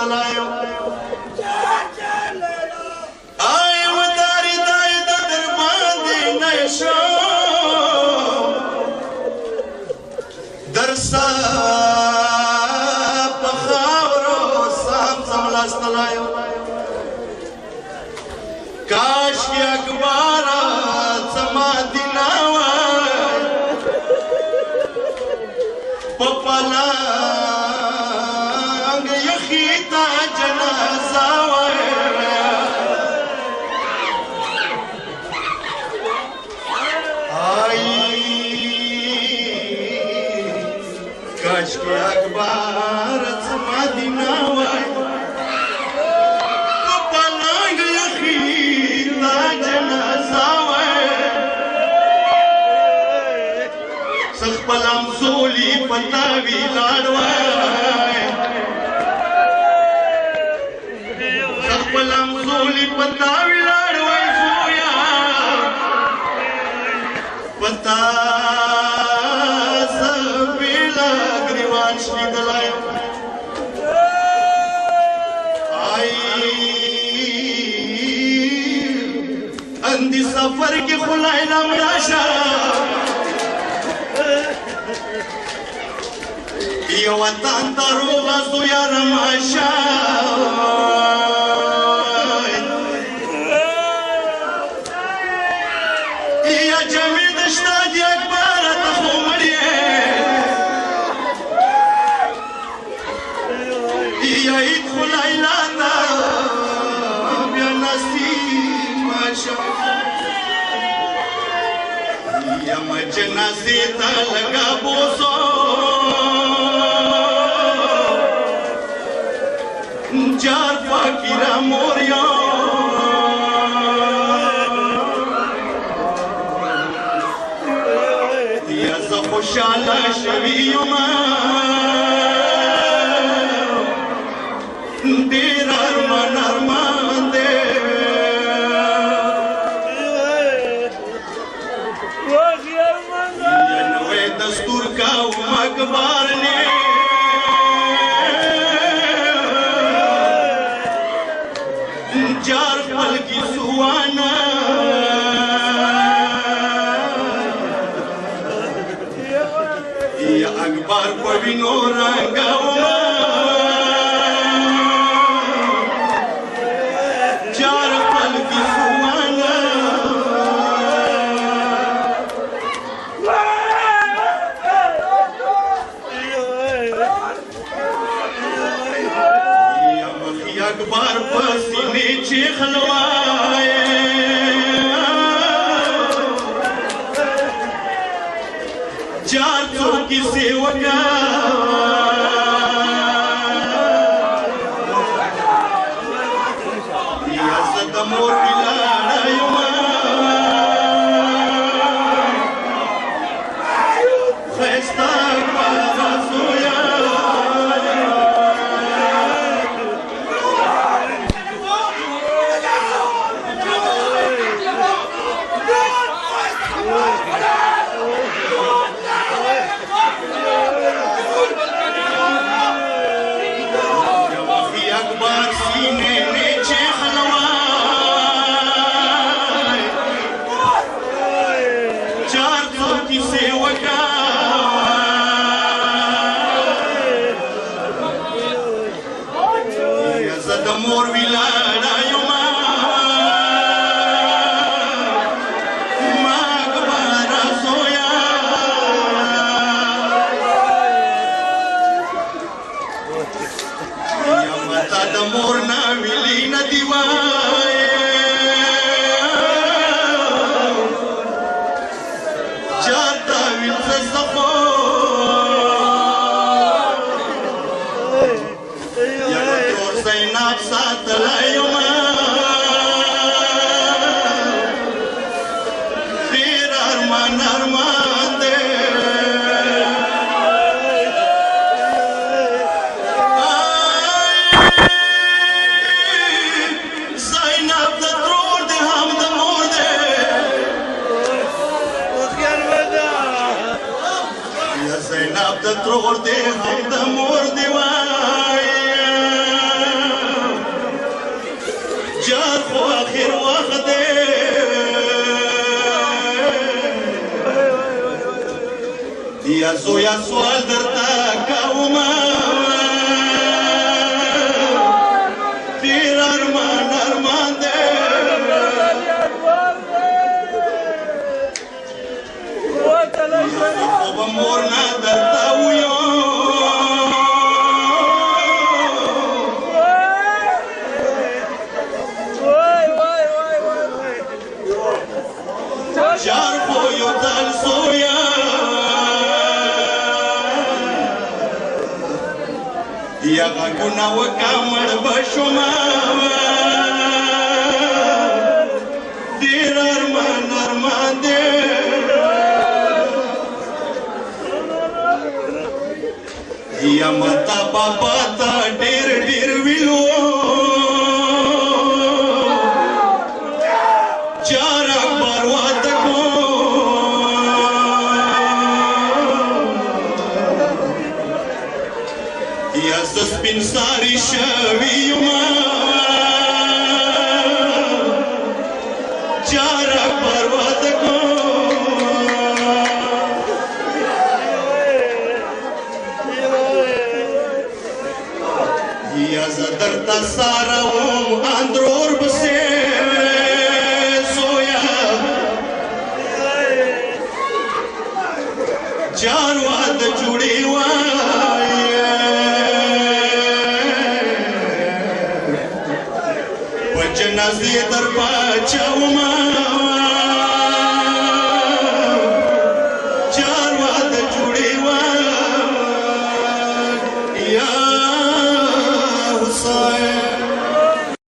تلایم آی وداری دای در باندې نشو درسا په خاورو سم سملاس تلایم کاش کی اکبارا زما دینا وای پپلنګ یخیتا جنازه وای آی کاش کی اکبارا زما دینا وای پلم زولی پتاوی لاړوای پلم زولی پتاوی لاړوای زویا پتا زبیلا گریوان شلی دلای آئی اندی سفر کی خلای لمراشا یو وطن ته روغه زویه رمشه یا جمعې د شته د اکبره ته خو مړ یې یا عید خو لیلا ته بیا نصیبه شه یم جنازې ته لږه بوسو جار فاکیرا موریا یا زه خوشاله شوی یم ډېر ارمان ارمان دی یا نوی دستور کوم اکبر نه جار پل کی سوانا یا اکبر پوینو رنگاوما جار پل کی سوانا یا مخی اکبر پسینے چی خلوائے چار چو کی سیوکا یا زد مور بلانا یما خیستا پارا سویا مور ویلانا یما ما اکبارا سویا یما تا د مور نا ویلی ندی وای چاته ویل زخو زینب ساتلایما ډېر ارمان ارمان دی زینب د ترور دی هم د مور دی یا زینب د ترور دی هم د مور دی وای خو اخر وخت دی یا زویا سوال درته کومه ډېر ارمان دی خو به مور نه درته ویم جار خو یو ځل زویه یا غږونه وکړه مړ به شومه ډېر ارمان دی یا متا بابا ته ډېر ویلو چار اکبر واته کو یا زه سپین ساري شوي یمه چار اکبر واته کو یا زه درته ساروم اندرور پسې جان واده جوړې وایه په جنازې در پاچومه